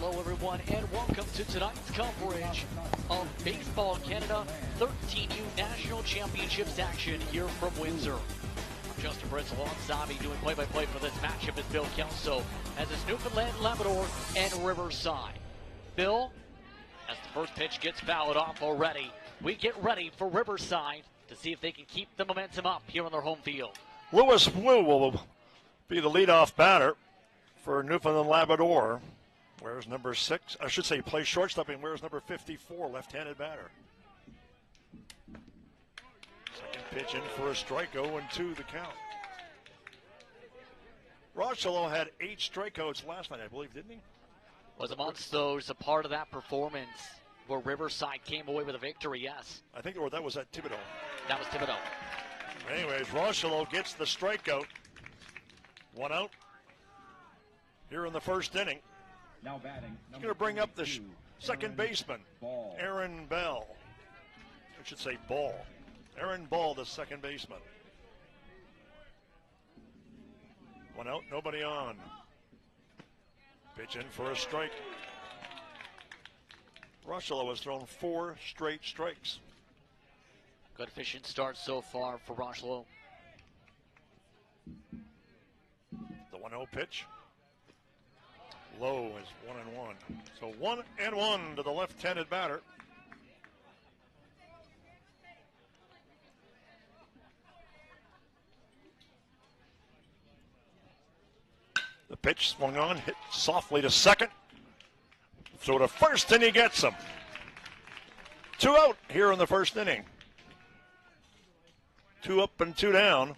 Hello everyone and welcome to tonight's coverage of Baseball Canada 13U National Championships action here from Windsor. I'm Justin Brits alongside me doing play-by-play for this matchup is Bill Kelso as it's Newfoundland, Labrador, and Riverside. Bill, as the first pitch gets fouled off already, we get ready for Riverside to see if they can keep the momentum up here on their home field. Lewis Wu will be the leadoff batter for Newfoundland Labrador. Wears number 6. I should say plays shortstop and wears number 54, left-handed batter. Second pitch in for a strike, 0-2 the count. Rochelo had 8 strikeouts last night, I believe, didn't he? Was amongst those a part of that performance where Riverside came away with a victory, yes. I think that was at Thibodaux. That was Thibodaux. Anyways, Rochelo gets the strikeout. 1 out here in the first inning. Now batting. He's going to bring up the second baseman, Aaron Bell. I should say Ball. Aaron Ball, the second baseman. 1 out, nobody on. Pitch in for a strike. Rochelo has thrown 4 straight strikes. Good efficient start so far for Rochelo. The 1-0 pitch. Low is 1-1. So 1-1 to the left-handed batter. The pitch swung on, hit softly to second. So to first, and he gets him. 2 out here in the first inning. 2 up and 2 down.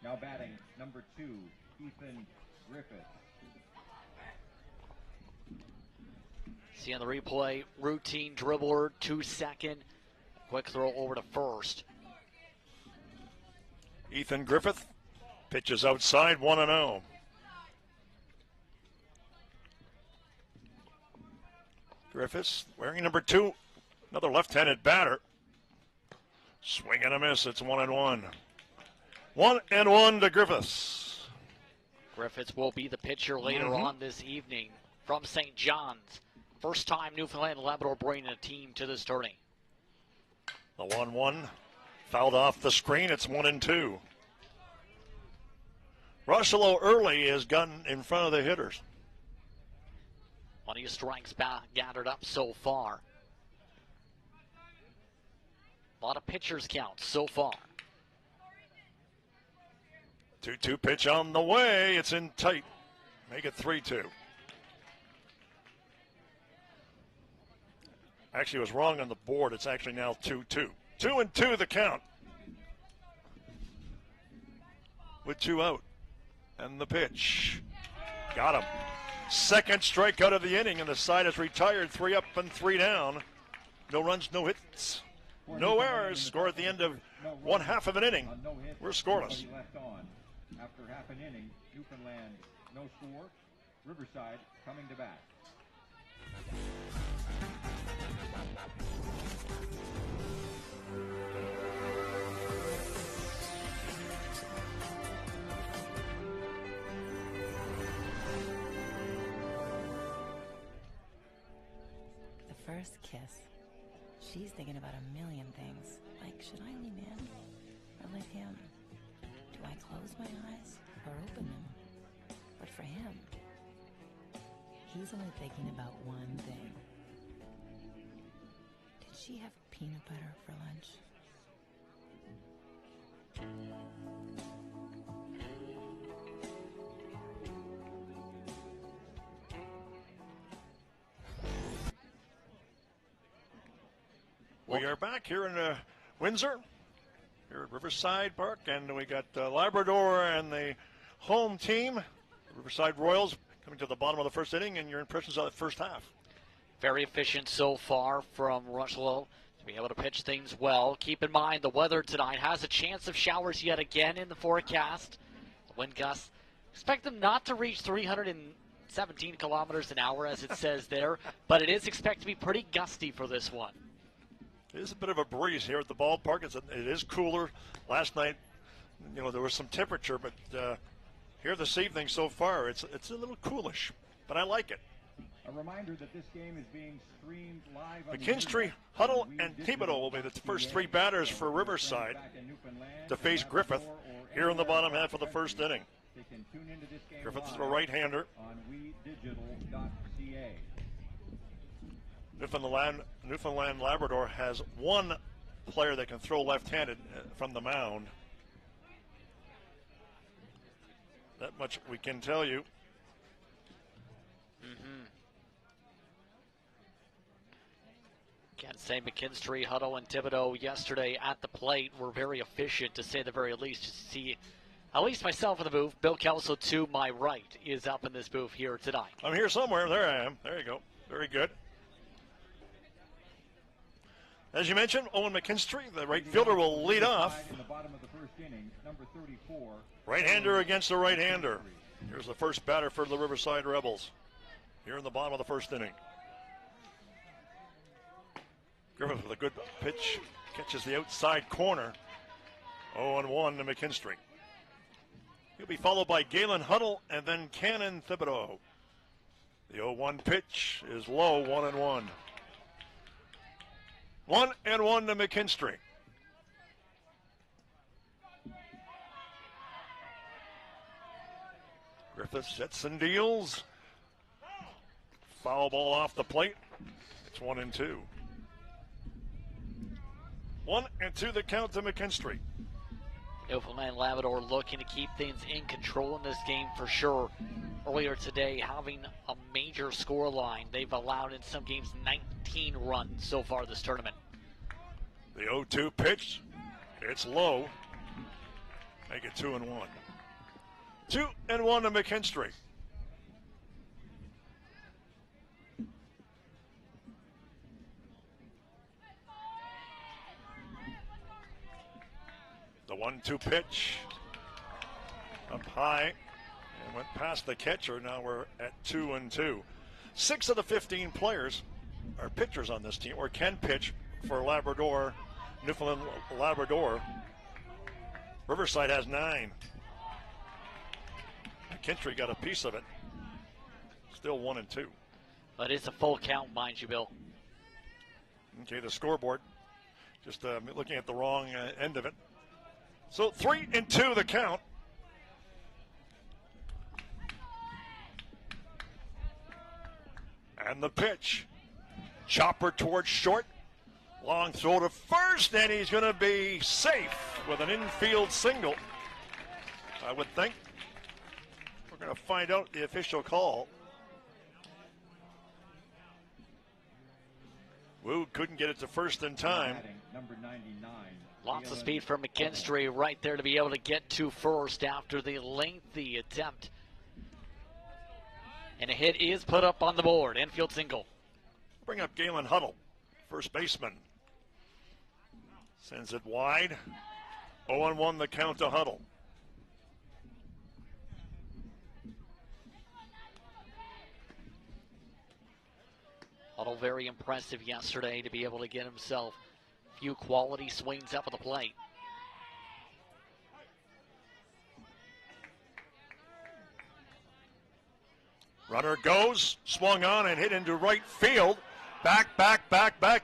Now batting, number 2, Ethan Griffith. See on the replay, routine dribbler, 2-second. Quick throw over to first. Ethan Griffith pitches outside, 1-0. Griffiths wearing number 2, another left-handed batter. Swing and a miss, it's 1-1. 1-1 to Griffiths. Griffiths will be the pitcher later on this evening from St. John's. First time Newfoundland and Labrador bringing a team to this tourney. The 1-1 fouled off the screen, it's 1-2. Rochelo early has gotten in front of the hitters. Plenty of strikes gathered up so far. A lot of pitchers counts so far. 2-2 pitch on the way. It's in tight. Make it 3-2. Actually, it was wrong on the board. It's actually now 2-2. 2-2 the count. With 2 out. And the pitch. Got him. Second strikeout of the inning, and the side is retired. 3 up and 3 down. No runs, no hits. No errors. Score at the end of one half of an inning. We're scoreless. After half an inning, Newfoundland no score. Riverside coming to bat. The first kiss. She's thinking about a million things. Like, should I lean in or let him? Do I close my eyes or open them? But for him, he's only thinking about one thing. Did she have peanut butter for lunch? We are back here in Windsor, here at Riverside Park, and we got Labrador and the home team, Riverside Royals, coming to the bottom of the first inning, and your impressions of the first half. Very efficient so far from Rochelo to be able to pitch things well. Keep in mind the weather tonight has a chance of showers yet again in the forecast. The wind gusts, expect them not to reach 317 kilometers an hour as it says there, but it is expected to be pretty gusty for this one. It is a bit of a breeze here at the ballpark. It is cooler. Last night, there was some temperature, but here this evening so far, it's a little coolish, but I like it. A reminder that this game is being streamed live on McKinstry, the Huddle, and Thibodeau will be the first three batters for Riverside to face Griffith here in the bottom half of the first inning. They can tune into this game Griffith is a live right-hander. on wedigital.ca. Newfoundland Labrador has one player that can throw left-handed from the mound. That much we can tell you. Can't say McKinstry, Huddle, and Thibodeau yesterday at the plate were very efficient, to say the very least. To see at least myself in the booth. Bill Kelso to my right is up in this booth here tonight. I'm here somewhere. There I am. There you go. Very good. As you mentioned, Owen McKinstry, the right fielder, will lead off. In the bottom of the first inning, number 34. Right-hander against the right-hander. Here's the first batter for the Riverside Rebels here in the bottom of the first inning. Griffith with a good pitch, catches the outside corner. 0-1 to McKinstry. He'll be followed by Galen Huddle and then Cannon Thibodeau. The 0-1 pitch is low, 1-1. 1-1 to McKinstry. Griffith sets and deals. Foul ball off the plate. It's 1-2. 1-2 the count to McKinstry. Newfoundland Labrador looking to keep things in control in this game for sure. Earlier today, having a major score line. They've allowed in some games 19 runs so far this tournament. The 0-2 pitch, it's low. Make it 2-1. 2-1 to McKinstry. The 1-2 pitch up high and went past the catcher. Now we're at 2-2. 6 of the 15 players are pitchers on this team, or can pitch for Labrador, Newfoundland Labrador. Riverside has 9. McKinstry got a piece of it. Still 1-2. But it's a full count, mind you, Bill. Okay, the scoreboard. Just looking at the wrong end of it. So 3-2 the count. And the pitch. Chopper towards short. Long throw to first, and he's going to be safe with an infield single, I would think. We're going to find out the official call. Wu couldn't get it to first in time. Number 99. Lots of speed from McKinstry right there to be able to get to first after the lengthy attempt. And a hit is put up on the board. Infield single. Bring up Galen Huddle, first baseman. Sends it wide. 0-1 the count to Huddle. Huddle very impressive yesterday to be able to get himself a few quality swings up at the plate. Runner goes, swung on and hit into right field. Back.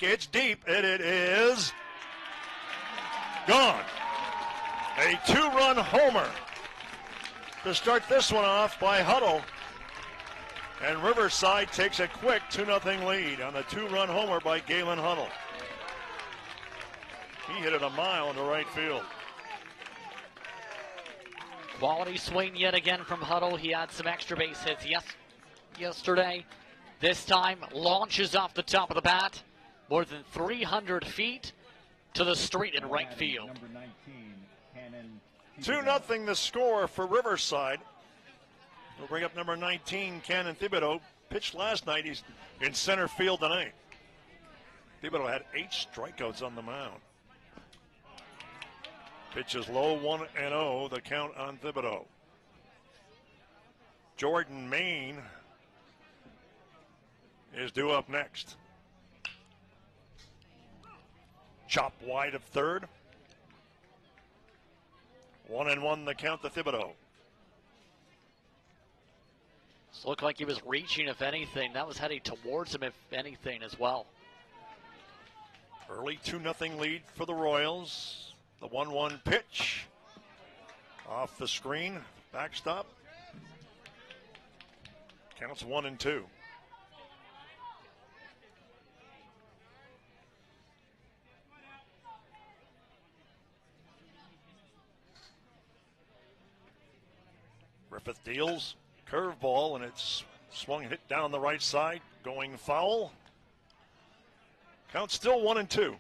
It's deep, and it is gone. A 2-run homer to start this one off by Huddle. And Riverside takes a quick 2-0 lead on a 2-run homer by Galen Huddle. He hit it a mile into right field. Quality swing yet again from Huddle. He had some extra base hits yesterday. This time launches off the top of the bat, more than 300 feet to the street in right field. Number 19, Cannon. 2-0 the score for Riverside. We'll bring up number 19, Cannon Thibodeau. Pitched last night. He's in center field tonight. Thibodeau had 8 strikeouts on the mound. Pitch is low, 1-0, the count on Thibodeau. Jordan Main is due up next. Chop wide of third. 1-1 the count to Thibodeau. Looked like he was reaching, if anything. That was heading towards him, if anything, as well. Early 2-0 lead for the Royals. The 1-1 pitch. Off the screen. Backstop. Counts 1-2. Griffith deals. Curveball, and it's swung and hit down the right side. Going foul. Count still 1-2.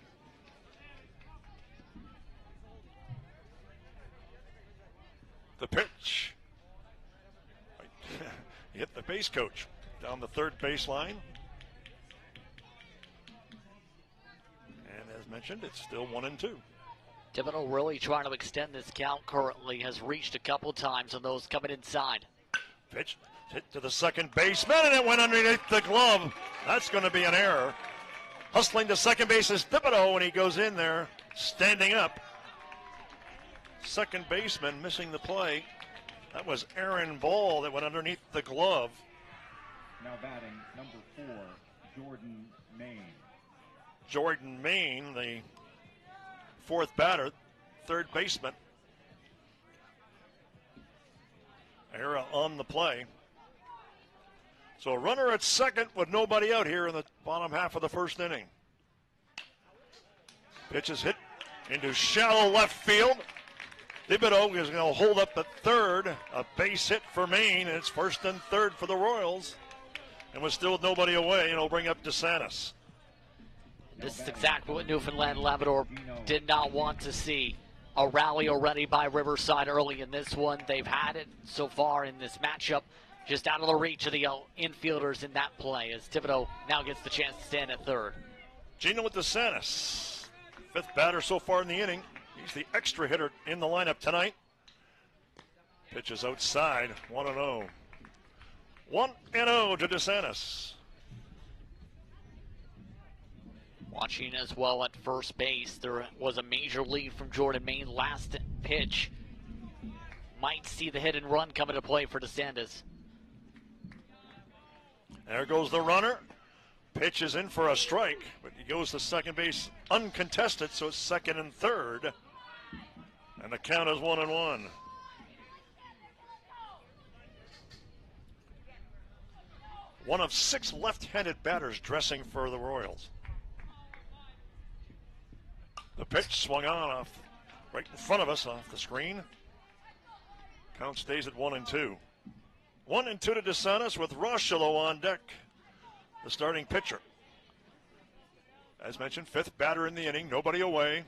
The pitch. He hit the base coach down the third baseline. And as mentioned, it's still 1-2. Thibodeau really trying to extend this count currently. Has reached a couple times on those coming inside. Pitch hit to the second baseman, and it went underneath the glove. That's going to be an error. Hustling to second base is Thibodeau, and he goes in there, standing up. Second baseman missing the play. That was Aaron Ball that went underneath the glove. Now batting number 4, Jordan Main. Jordan Main, the fourth batter, third baseman. Error on the play. So a runner at second with nobody out here in the bottom half of the first inning. Pitch is hit into shallow left field. Thibodeau is going to hold up at third. A base hit for Maine, and it's first and third for the Royals. And with still nobody away, and it'll bring up DeSantis. This is exactly what Newfoundland Labrador did not want to see. A rally already by Riverside early in this one. They've had it so far in this matchup, just out of the reach of the infielders in that play, as Thibodeau now gets the chance to stand at third. Gino with DeSantis, fifth batter so far in the inning. He's the extra hitter in the lineup tonight. Pitch is outside, 1-0. 1-0 to DeSantis. Watching as well at first base, there was a major lead from Jordan Main last pitch. Might see the hit and run coming to play for DeSantis. There goes the runner. Pitch is in for a strike, but he goes to second base uncontested, so it's second and third. And the count is 1-1. One of 6 left-handed batters dressing for the Royals. The pitch swung on off right in front of us off the screen. Count stays at 1-2. 1-2 to DeSantis with Rochelo on deck, the starting pitcher. As mentioned, fifth batter in the inning, nobody away.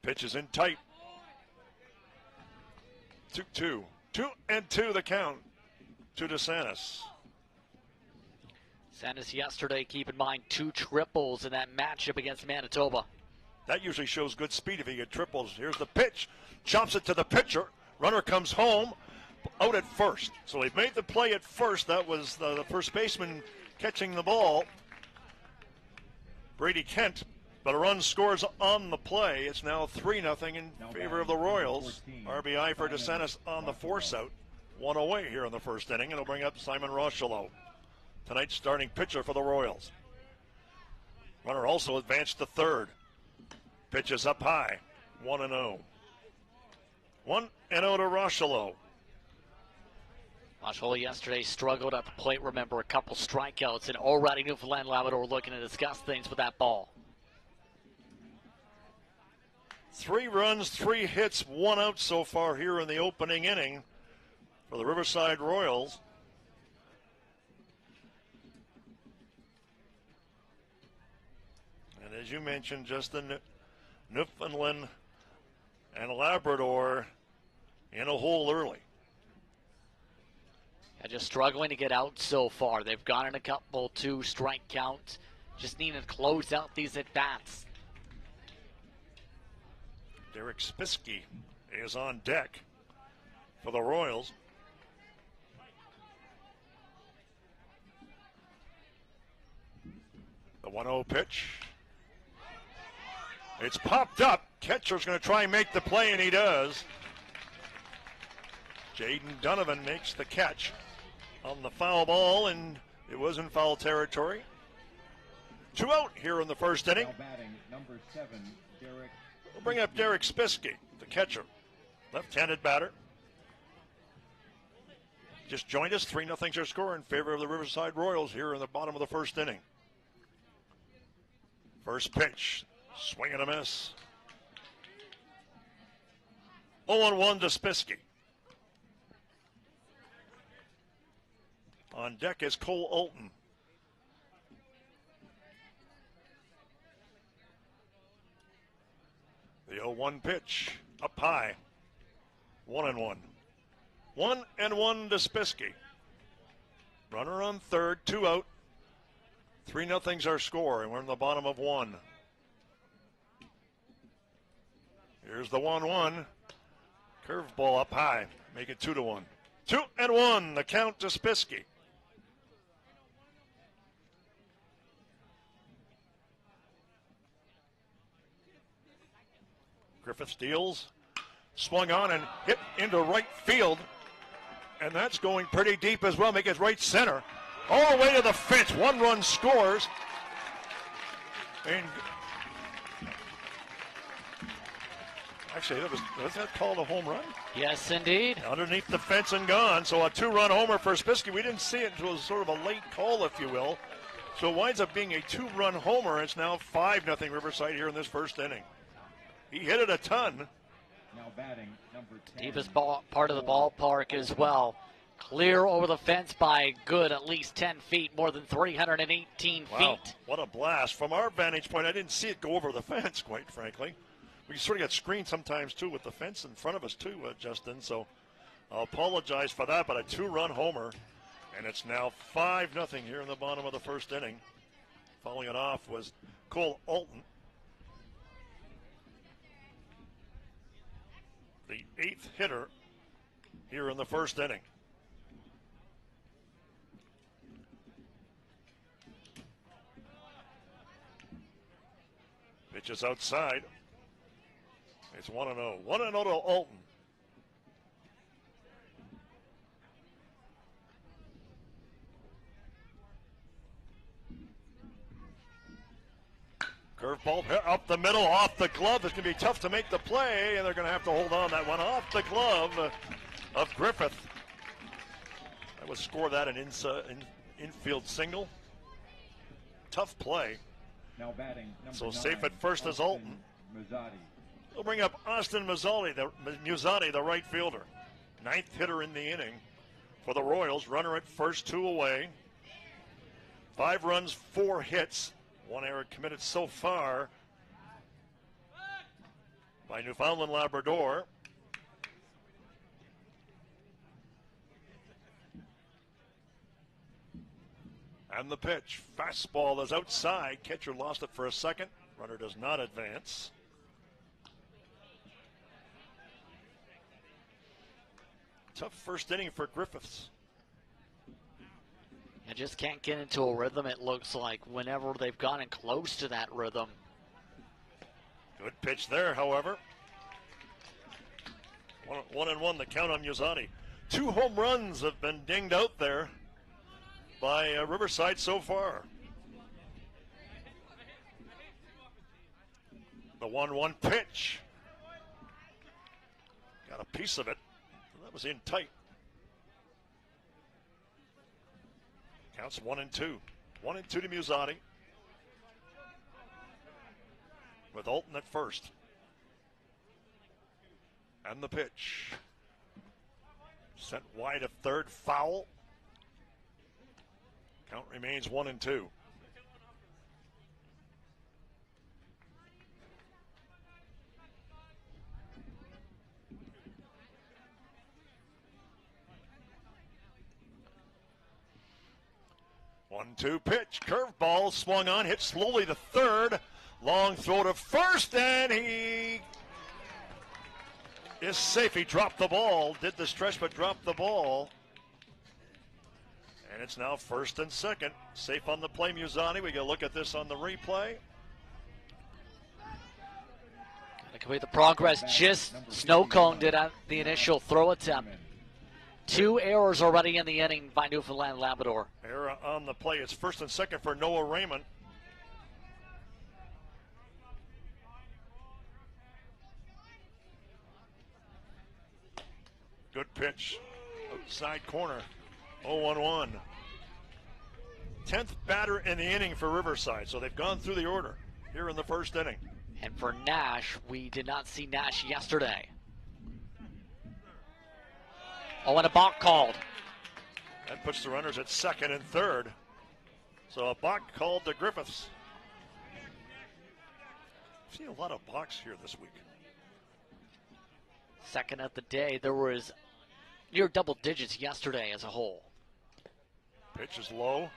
Pitch is in tight. 2-2. 2-2 the count to DeSantis. DeSantis yesterday, keep in mind, 2 triples in that matchup against Manitoba. That usually shows good speed if he gets triples. Here's the pitch. Chops it to the pitcher. Runner comes home, out at first. So he made the play at first. That was the first baseman catching the ball, Brady Kent. But a run scores on the play. It's now 3-0 in favor of the Royals. RBI for DeSantis on the force out. 1 away here in the first inning. It'll bring up Simon Rochelo, tonight's starting pitcher for the Royals. Runner also advanced to third. Pitch is up high. 1-0. 1-0 to Rochelo. Rochelo yesterday struggled at the plate. Remember, a couple strikeouts, and already Newfoundland Labrador looking to discuss things with that ball. 3 runs, 3 hits, 1 out so far here in the opening inning for the Riverside Royals. And as you mentioned, Justin, Newfoundland and Labrador in a hole early. Yeah, just struggling to get out so far. They've gone in a couple 2 strike counts. Just need to close out these at-bats. Derek Spisky is on deck for the Royals. The 1-0 pitch. It's popped up. Catcher's going to try and make the play, and he does. Jaden Donovan makes the catch. on the foul ball, and it was in foul territory. 2 out here in the first inning. Now batting, number 7, Derek. We'll bring up Derek Spisky, the catcher, left-handed batter. Just joined us. 3-0 your score in favor of the Riverside Royals here in the bottom of the first inning. First pitch, swing and a miss. 0-1 to Spisky. On deck is Cole Alton. The 0-1 pitch, up high. 1-1. 1-1 to Spisky. Runner on third, 2 out. 3-0's our score, and we're in the bottom of 1. Here's the 1-1. Curveball up high. Make it 2-1. 2-1, the count to Spisky. Griffith deals, swung on and hit into right field. And that's going pretty deep as well. Make it right center. All the way to the fence. 1 run scores. And actually, was that called a home run? Yes, indeed. Underneath the fence and gone. So a 2-run homer for Spisky. We didn't see it until it was sort of a late call, if you will. So it winds up being a 2-run homer. It's now 5-0 Riverside here in this first inning. He hit it a ton. Now batting, number 10. Deepest part of the ballpark as well. Clear over the fence by good at least 10 feet, more than 318 Wow, feet. what a blast. From our vantage point, I didn't see it go over the fence, quite frankly. We sort of got screened sometimes, too, with the fence in front of us, too, Justin. So I'll apologize for that, but a 2-run homer. And it's now 5-0 here in the bottom of the first inning. Following it off was Cole Alton. The 8th hitter here in the first inning. Pitch is outside. It's 1-0. 1-0 to Alton. Curveball up the middle, off the glove. It's going to be tough to make the play, and they're going to have to hold on. That one off the glove of Griffith. I would score that an infield single. Tough play. Now batting, So number safe 9, at first is Alton. Muzzati. We'll bring up Austin Muzzati, the right fielder. 9th hitter in the inning for the Royals. Runner at first, 2 away. 5 runs, 4 hits. 1 error committed so far by Newfoundland Labrador. And the pitch. Fastball is outside. Catcher lost it for a second. Runner does not advance. Tough first inning for Griffiths. I just can't get into a rhythm, it looks like, whenever they've gotten close to that rhythm. Good pitch there, however. 1-1, the count on Muzzati. 2 home runs have been dinged out there by Riverside so far. The 1-1 pitch. Got a piece of it. That was in tight. Counts 1-2. 1-2 to Muzzati. With Alton at first. And the pitch. Sent wide of third, foul. Count remains 1-2. One-two pitch, curveball swung on, hit slowly to third, long throw to first, and he is safe. He dropped the ball, did the stretch but dropped the ball. And it's now first and second. Safe on the play, Muzzati. We got to look at this on the replay. Gotta complete the progress. Just snow coned it at the initial throw attempt. 2 errors already in the inning by Newfoundland Labrador. Error on the play. It's first and second for Noah Raymond. Good pitch. Outside corner. 0-1-1. 10th batter in the inning for Riverside. So they've gone through the order here in the first inning. And for Nash, we did not see Nash yesterday. Oh, and a balk called. That puts the runners at second and third. So a balk called to Griffiths. I've seen a lot of balks here this week. Second of the day. There was near double digits yesterday as a whole. Pitch is low.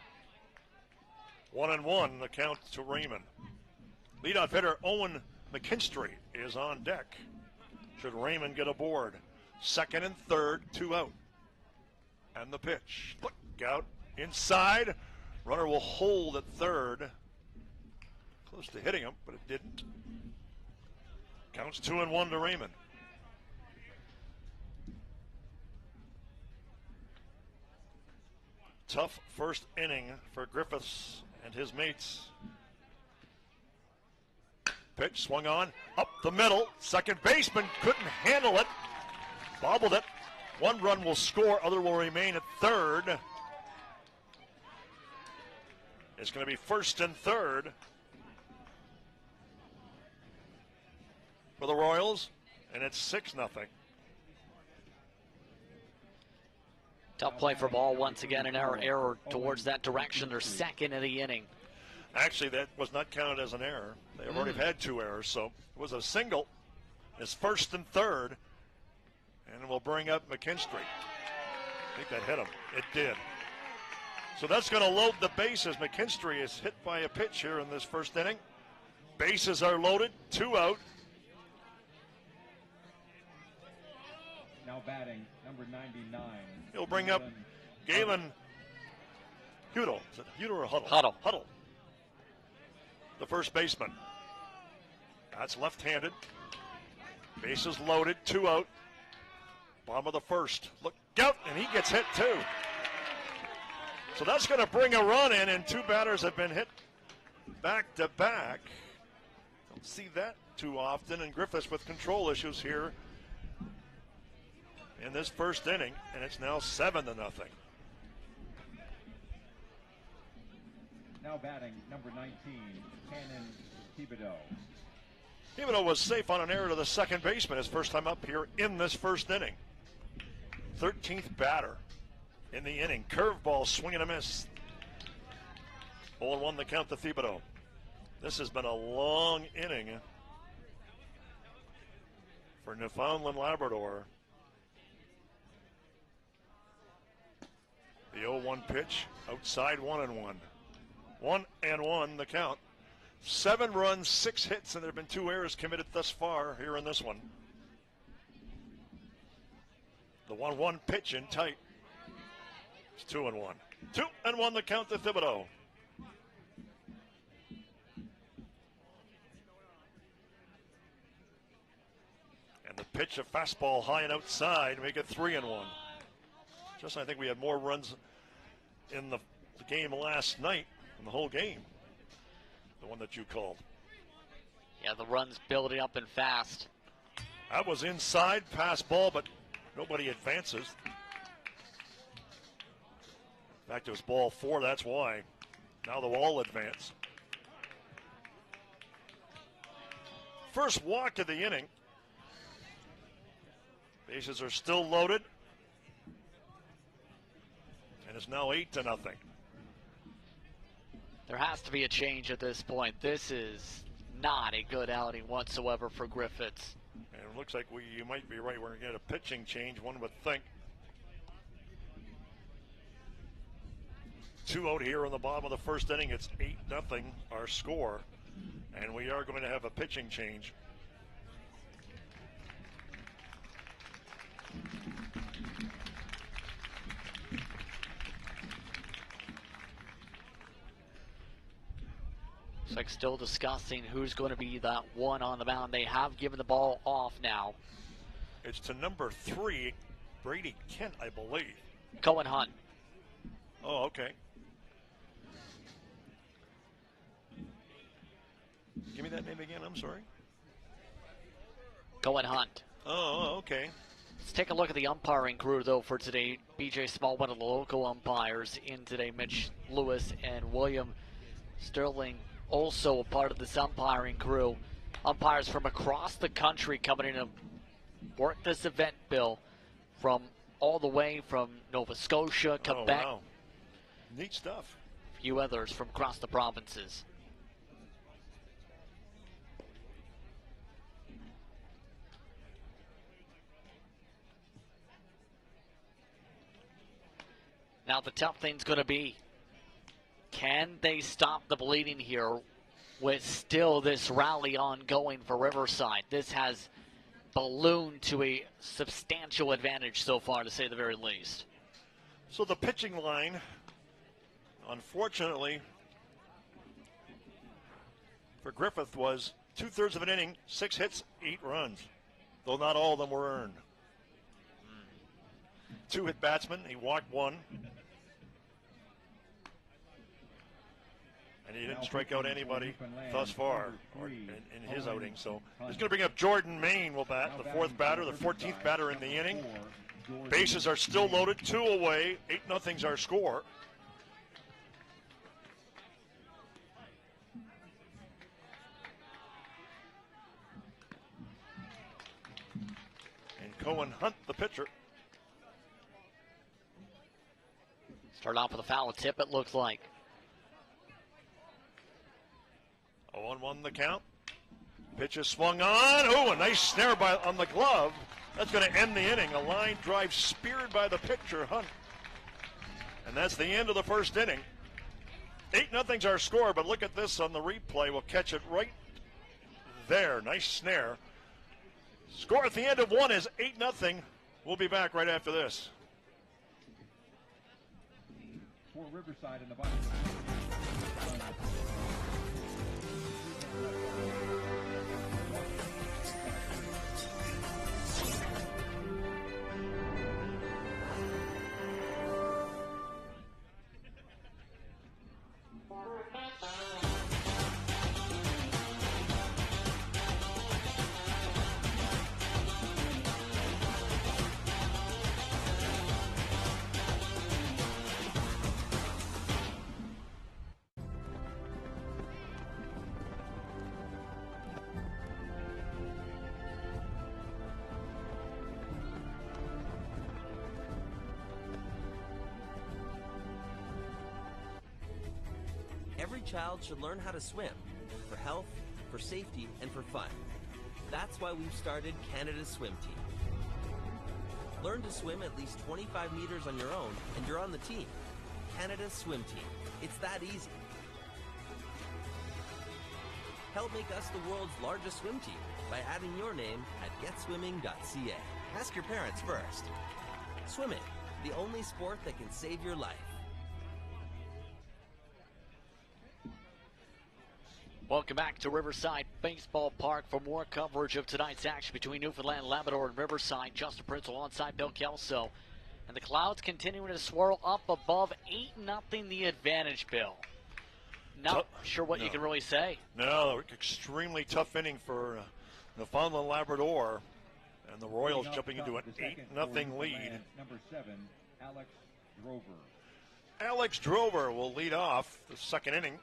1-1, the count to Raymond. Leadoff hitter Owen McKinstry is on deck. Should Raymond get aboard. Second and third, 2 out. And the pitch. Look out inside. Runner will hold at third. Close to hitting him, but it didn't. Counts 2-1 to Raymond. Tough first inning for Griffiths and his mates. Pitch swung on, up the middle. Second baseman couldn't handle it. Bobbled it. 1 run will score, other will remain at third. It's going to be first and third for the Royals, and it's 6-0. Tough play for ball once again, an error towards that direction. They're second in the inning. Actually, that was not counted as an error. They have already had 2 errors, so it was a single. It's first and third, and we'll bring up McKinstry. I think that hit him. It did. So that's going to load the bases. McKinstry is hit by a pitch here in this first inning. Bases are loaded, 2 out. Now batting, number 99. He'll bring up Galen Hudel. Is it Hudel or Huddle? Huddle. Huddle. The first baseman. That's left-handed. Bases loaded, 2 out. Bottom of the first. Look out, and he gets hit too. So that's going to bring a run in, and 2 batters have been hit back to back. Don't see that too often, and Griffiths with control issues here in this first inning, and it's now 7-0. Now batting, number 19, Cannon Thibodeau. Thibodeau was safe on an error to the second baseman his first time up here in this first inning. 13th batter in the inning. Curveball, swing and a miss. 0-1 the count to Thibodeau. This has been a long inning for Newfoundland Labrador. The 0-1 pitch, outside 1-1. 1-1 the count. 7 runs, 6 hits, and there have been 2 errors committed thus far here in this one. The 1-1 pitch in tight. It's 2-1. 2-1 the count to Thibodeau. And the pitch, a fastball high and outside, make it 3-1. Just, I think we had more runs in the game last night, in the whole game. The one that you called. Yeah, the run's building up and fast. That was inside, pass ball, but nobody advances. In fact, it was ball 4, that's why. Now they'll all advance. First walk of the inning. Bases are still loaded. And it's now 8-0. There has to be a change at this point. This is not a good outing whatsoever for Griffiths. And it looks like you might be right. We're going to get a pitching change, one would think. 2 out here in the bottom of the first inning. It's 8-0 our score. And we are going to have a pitching change. Looks like still discussing who's going to be that one on the mound. They have given the ball off now. It's to number 3, Brady Kent, I believe. Cohen Hunt. Oh, okay. Give me that name again, I'm sorry. Cohen Hunt. Oh, okay. Let's take a look at the umpiring crew, though, for today. BJ Small, one of the local umpires in today. Mitch Lewis and William Sterling, also a part of this umpiring crew. Umpires from across the country coming in to work this event, Bill, from all the way from Nova Scotia, Quebec. Oh, wow. Neat stuff. A few others from across the provinces. Now the tough thing's going to be, can they stop the bleeding here with still this rally ongoing for Riverside? This has ballooned to a substantial advantage so far, to say the very least. So the pitching line, unfortunately, for Griffith was 2/3 of an inning, 6 hits, 8 runs, though not all of them were earned. 2-hit batsman, he walked 1. And he didn't strike out anybody thus far in his outing. So he's going to bring up Jordan Main will bat, the 4th batter, the 14th batter in the inning. Bases are still loaded, 2 away, 8-0's our score. And Cohen Hunt, the pitcher. Start off with a foul tip, it looks like. 0-1 the count. Pitch is swung on. Oh, a nice snare on the glove. That's going to end the inning. A line drive speared by the pitcher, Hunt. And that's the end of the first inning. 8-0's our score, but look at this on the replay. We'll catch it right there. Nice snare. Score at the end of 1 is 8-0. We'll be back right after this. For Riverside in the bottom. Every child should learn how to swim, for health, for safety, and for fun. That's why we've started Canada's Swim Team. Learn to swim at least 25 meters on your own, and you're on the team. Canada's Swim Team. It's that easy. Help make us the world's largest swim team by adding your name at getswimming.ca. Ask your parents first. Swimming, the only sport that can save your life. Welcome back to Riverside Baseball Park for more coverage of tonight's action between Newfoundland, Labrador, and Riverside. Justin Prince alongside Bill Kelso. And the clouds continuing to swirl up above 8-0 the advantage, Bill. Not sure what you can really say. No, extremely tough inning for Newfoundland, Labrador. And the Royals jumping into an 8-0 lead. Number 7, Alex Drover. Alex Drover will lead off the second inning.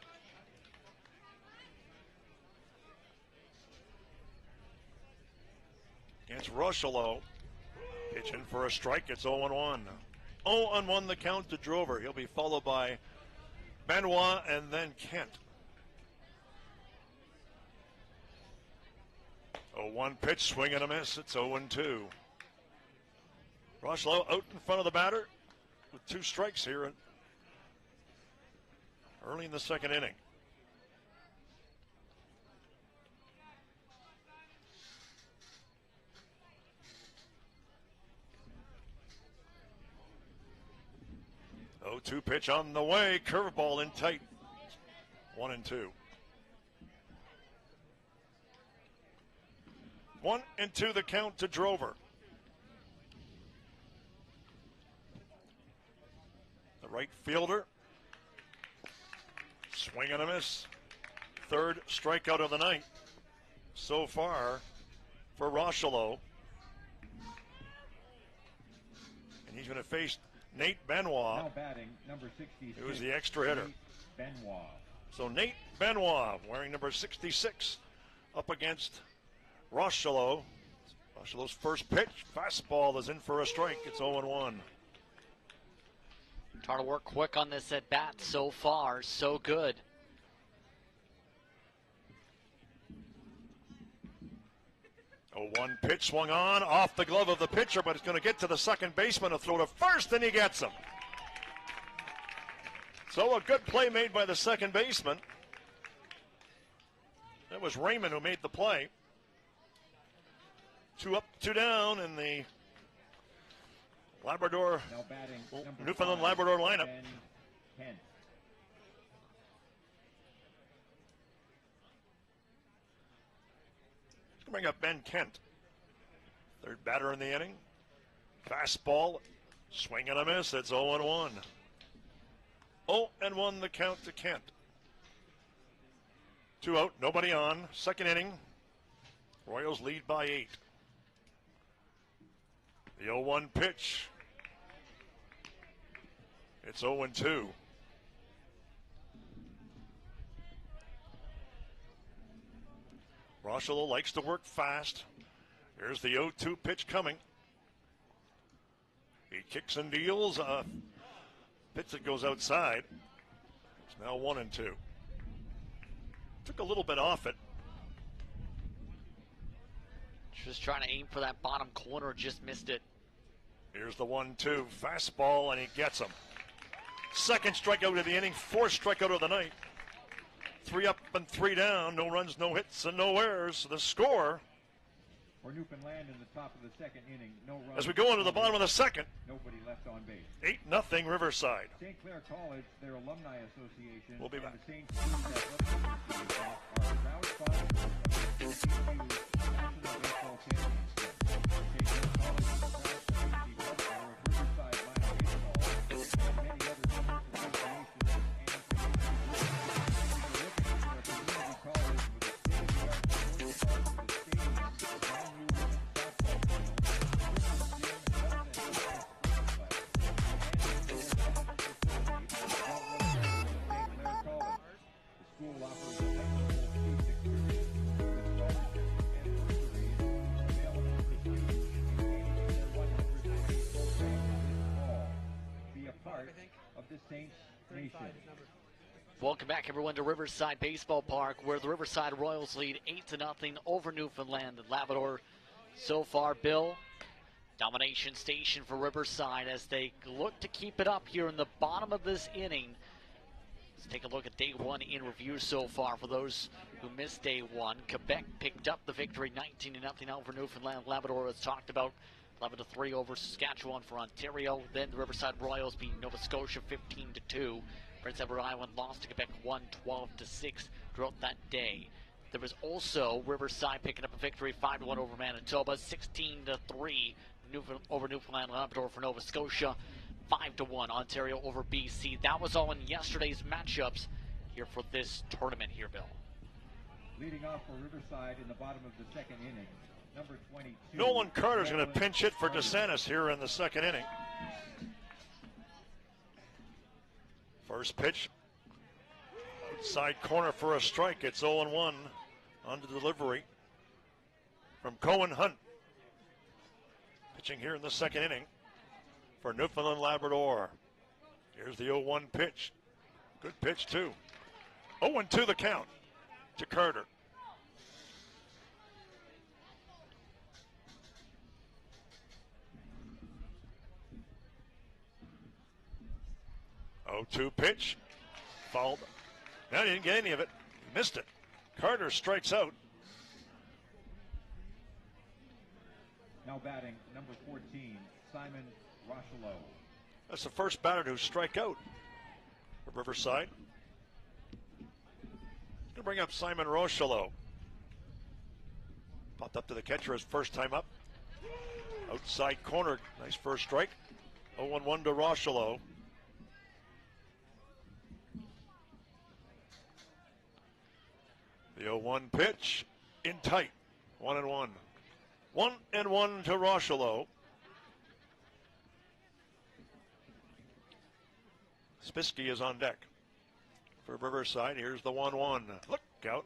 Against Rocheleau. Pitch in for a strike. It's 0-1. 0-1 the count to Drover. He'll be followed by Benoit and then Kent. 0-1 pitch, swing and a miss. It's 0-2. Rocheleau out in front of the batter with 2 strikes here early in the second inning. Oh, 2 pitch on the way. Curveball in tight. 1-2. 1-2 the count to Drover. right fielder. Swing and a miss. Third strikeout of the night so far for Rocheleau. And he's going to face Nate Benoit, Now batting, number 66. who is the extra hitter. Nate Benoit. So Nate Benoit, wearing number 66, up against Rocheleau. Rocheleau's first pitch, fastball is in for a strike. It's 0-1. Trying to work quick on this at bat so far, so good. One pitch swung on, off the glove of the pitcher, but it's going to get to the second baseman to throw to first, and he gets him. So a good play made by the second baseman. That was Raymond who made the play. 2 up, 2 down in the Labrador, Now batting, number Newfoundland 5, Labrador lineup. Ben Kent. Bring up Ben Kent. Third batter in the inning. Fastball, swing and a miss. It's 0-1. 0-1 the count to Kent. 2 out, nobody on. Second inning. Royals lead by 8. The 0-1 pitch. It's 0-2. Rocheleau likes to work fast. Here's the 0-2 pitch coming. He kicks and deals. Pitch that goes outside. It's now 1-2. Took a little bit off it. Just trying to aim for that bottom corner, just missed it. Here's the 1-2 fastball, and he gets him. Second strikeout of the inning, fourth strikeout of the night. 3 up and 3 down, no runs, no hits, and no errors. The score, For Newfoundland in the top of the second inning, no runs. as we go into the bottom of the second, Nobody left on base. 8-0 Riverside. St. Clair College, their alumni association, We'll be and back. the St. Jude's Athletics Association are proud sponsors of the National Baseball Championship. St. Clair College is a proud community partner of Riverside Minor Baseball and many other sports associations and community groups. If you're looking for a community college with a state-of-the-art sports park with a stadium, a brand new women's softball field, Christmas gym, health and fitness complex, and indoor athletic facilities, don't look further than St. Clair College. The school offers a memorable student experience with scholarships and bursaries available for students engaged in their 100-day program this fall. Be a part of the Saints Nation. Welcome back, everyone, to Riverside Baseball Park, where the Riverside Royals lead 8-0 over Newfoundland and Labrador. So far, Bill, domination station for Riverside as they look to keep it up here in the bottom of this inning. Let's take a look at day one in review so far for those who missed day one. Quebec picked up the victory 19-0 over Newfoundland. Labrador, as talked about, 11-3 over Saskatchewan for Ontario. Then the Riverside Royals beat Nova Scotia 15-2. Prince Edward Island lost to Quebec 12-6 throughout that day. There was also Riverside picking up a victory 5-1 over Manitoba, 16-3 over Newfoundland Labrador for Nova Scotia, 5-1 Ontario over BC. That was all in yesterday's matchups here for this tournament here, Bill. Leading off for Riverside in the bottom of the second inning, number 22. Nolan Carter's going to pinch hit for DeSantis here in the second inning. First pitch, outside corner for a strike. It's 0-1 on the delivery from Cohen Hunt. Pitching here in the second inning for Newfoundland Labrador. Here's the 0-1 pitch. Good pitch, too. 0-2 the count to Carter. Oh, 2 pitch. Fouled. No, he didn't get any of it. He missed it. Carter strikes out. Now batting, number 14, Simon Rocheleau. That's the first batter to strike out for Riverside. Going to bring up Simon Rocheleau. Popped up to the catcher his first time up. Outside corner. Nice first strike. 0-1 to Rocheleau. The 0-1 pitch in tight. 1-1. 1-1 to Rocheleau. Spisky is on deck for Riverside. Here's the 1-1. Look out.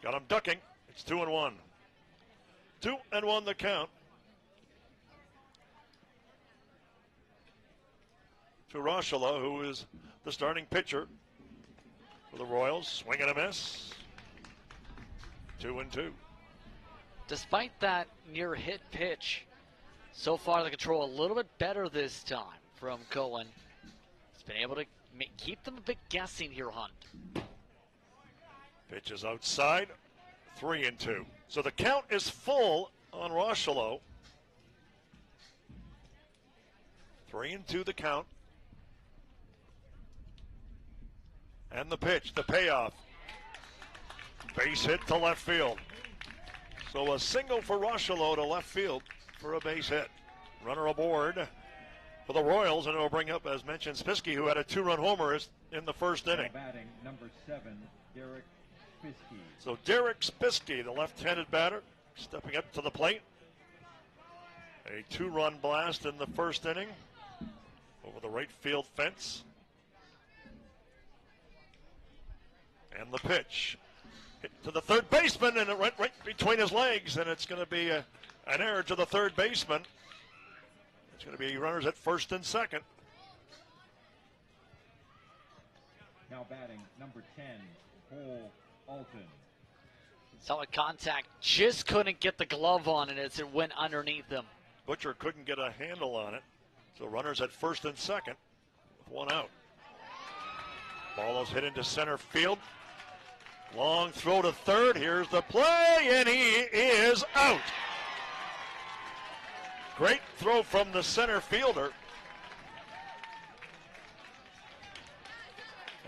Got him ducking. It's 2-1. 2-1 the count. To Rocheleau, who is the starting pitcher for the Royals. Swing and a miss. 2-2. Despite that near hit pitch, so far the control a little bit better this time from Cohen. He's been able to keep them a bit guessing here, Hunt. Pitch is outside. 3-2. So the count is full on Rocheleau. 3-2 the count. And the pitch, the payoff. Base hit to left field. So a single for Rocheleau to left field for a base hit. Runner aboard for the Royals, and it'll bring up, as mentioned, Spisky, who had a 2-run homer in the first inning. Batting number 7, Derek Spisky. So Derek Spisky, the left-handed batter, stepping up to the plate. A 2-run blast in the first inning over the right field fence. And the pitch hit to the third baseman, and it went right between his legs, and it's going to be an error to the third baseman. It's going to be runners at first and second. Now batting number 10, Cole Alton. Solid contact, just couldn't get the glove on it as it went underneath him. Butcher couldn't get a handle on it. So runners at first and second with one out. Ball is hit into center field. Long throw to third. Here's the play, and he is out. Great throw from the center fielder.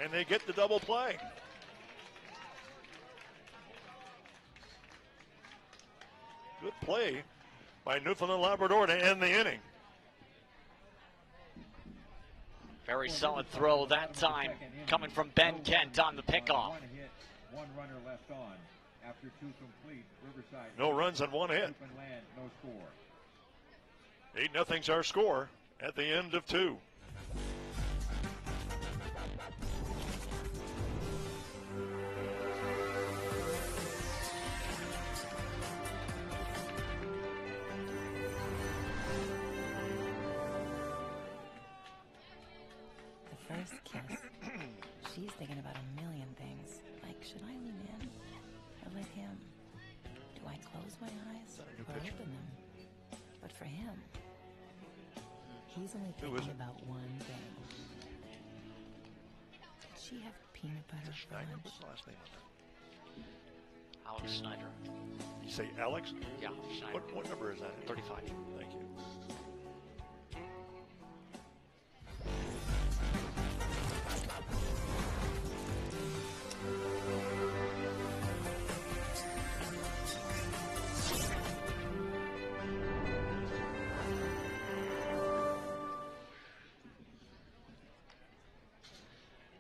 And they get the double play. Good play by Newfoundland Labrador to end the inning. Very solid throw that time, coming from Ben Kent on the pickoff. One hit, one runner left on. After 2 complete, Riverside. No runs and 1 hit. Newfoundland, no score. 8-0's our score at the end of 2. The first kiss. She's thinking about a million things. Like, should I lean in or let him? Do I close my eyes or open them? But for him, he's only thinking about one thing. Did she have peanut butter for Schneider, lunch? what's the last name on Alex Schneider. that? You say Alex? Yeah, Schneider. What number is that? 35. Thank you.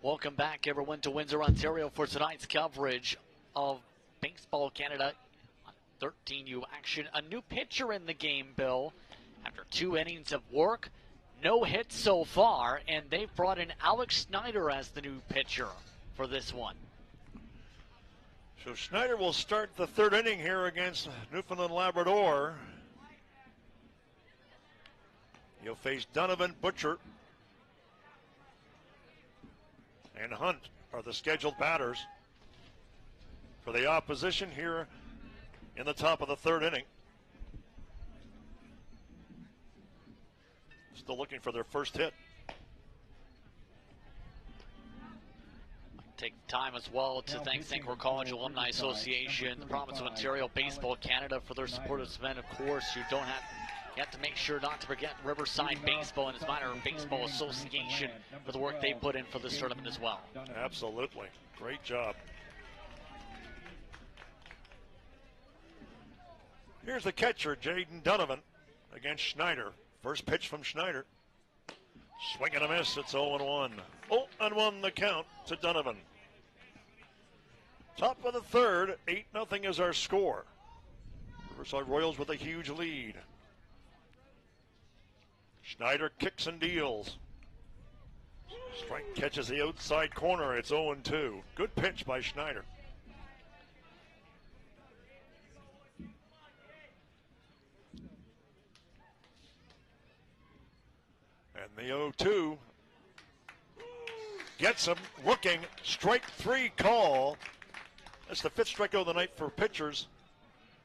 Welcome back, everyone, to Windsor, Ontario for tonight's coverage of Baseball Canada on 13U action. A new pitcher in the game, Bill. After 2 innings of work, no hits so far, and they've brought in Alex Schneider as the new pitcher for this one. So Schneider will start the 3rd inning here against Newfoundland Labrador. He'll face Donovan, Butcher, and Hunt are the scheduled batters for the opposition here in the top of the 3rd inning. Still looking for their first hit. Take time as well to thank St. College Alumni Association, the Province of Ontario, Baseball Canada for their support of this event. Of course, you have to make sure not to forget Riverside Baseball and its minor baseball association for the work they put in for this tournament as well. Absolutely. Great job. Here's the catcher, Jaden Donovan, against Schneider. First pitch from Schneider. Swing and a miss. It's 0-1. 0-1 the count to Donovan. Top of the third, 8-0 is our score. Riverside Royals with a huge lead. Schneider kicks and deals. Strike catches the outside corner. It's 0-2. Good pitch by Schneider. And the 0-2 gets him looking. Strike three call. That's the fifth strikeout of the night for pitchers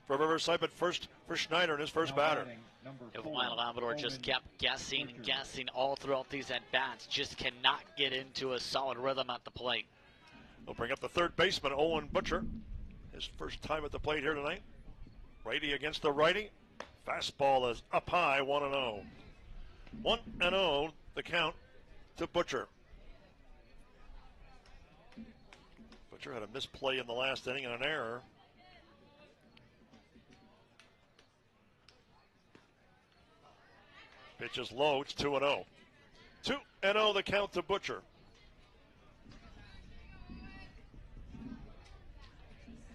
for Riverside, but first for Schneider in his first batter. Newfoundland Labrador just kept guessing and guessing all throughout these at-bats. Just cannot get into a solid rhythm at the plate. They'll bring up the third baseman, Owen Butcher. His first time at the plate here tonight. Righty against the righty. Fastball is up high, 1-0. 1-0, the count to Butcher. Butcher had a misplay in the last inning and an error. Pitch is low, it's 2-0. 2-0, the count to Butcher.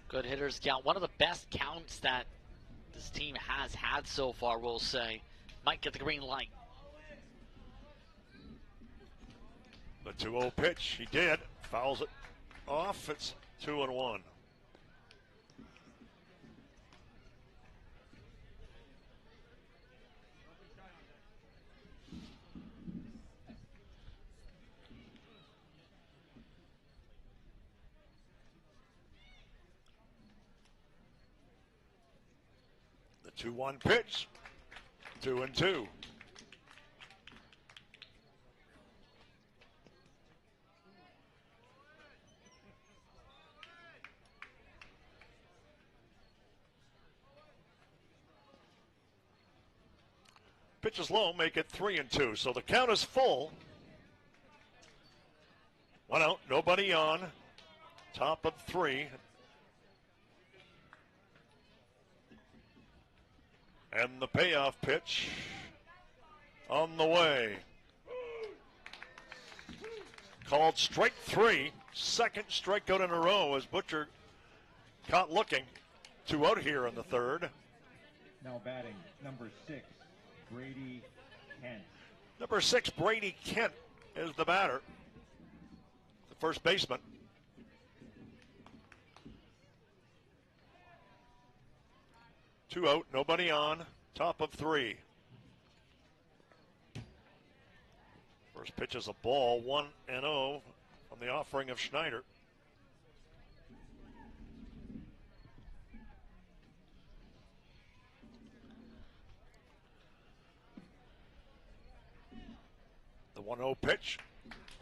Good hitters count. One of the best counts that this team has had so far, we'll say. Might get the green light. The 2-0 pitch, he did. Fouls it off, it's 2-1. The 2-1 pitch, 2-2. Pitch is low, make it 3-2. So the count is full. 1 out, nobody on. Top of 3. And the payoff pitch on the way. Called strike 3. Second strikeout in a row as Butcher caught looking. 2 out here in the third. Now batting, number 6, Brady Kent. Number 6, Brady Kent is the batter. The first baseman. Two out, nobody on. Top of 3. First pitch is a ball, 1-0 on the offering of Schneider. The 1-0 pitch,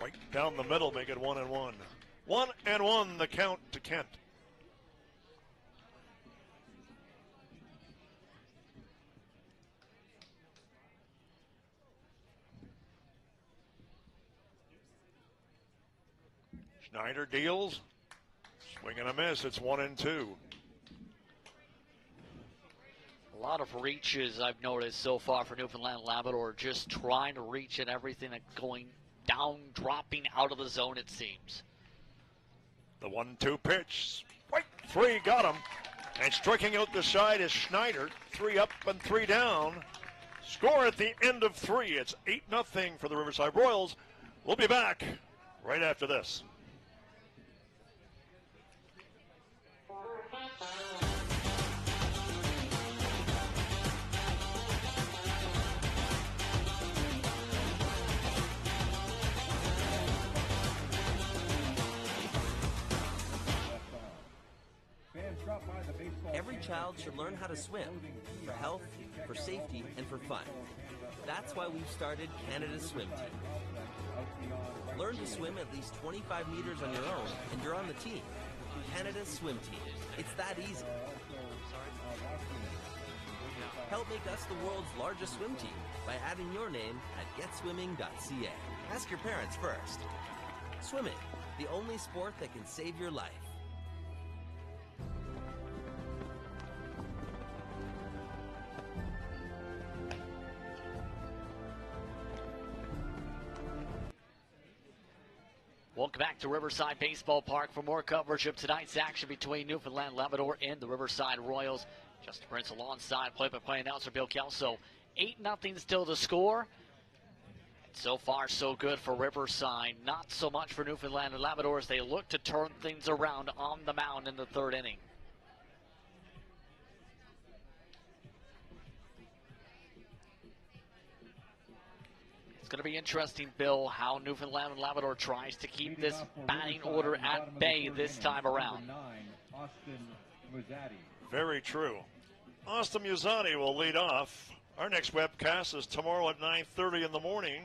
right down the middle, make it 1-1. 1-1, the count to Kent. Schneider deals. Swing and a miss. It's 1-2. A lot of reaches I've noticed so far for Newfoundland Labrador. Just trying to reach at everything that's going down, dropping out of the zone, it seems. The 1-2 pitch. Right, 3, got him. And striking out the side is Schneider. 3 up and 3 down. Score at the end of 3. It's 8-0 for the Riverside Royals. We'll be back right after this. Every child should learn how to swim, for health, for safety, and for fun. That's why we've started Canada's Swim Team. Learn to swim at least 25 meters on your own, and you're on the team. Canada's Swim Team. It's that easy. Help make us the world's largest swim team by adding your name at getswimming.ca. Ask your parents first. Swimming, the only sport that can save your life. Welcome back to Riverside Baseball Park for more coverage of tonight's action between Newfoundland, Labrador, and the Riverside Royals. Justin Prince alongside play-by-play announcer Bill Kelso. 8-0 still to score. And so far, so good for Riverside. Not so much for Newfoundland and Labrador as they look to turn things around on the mound in the third inning. It's going to be interesting, Bill, how Newfoundland and Labrador tries to keep this batting order at bay this time around. Very true. Austin Muzzati will lead off. Our next webcast is tomorrow at 9:30 in the morning.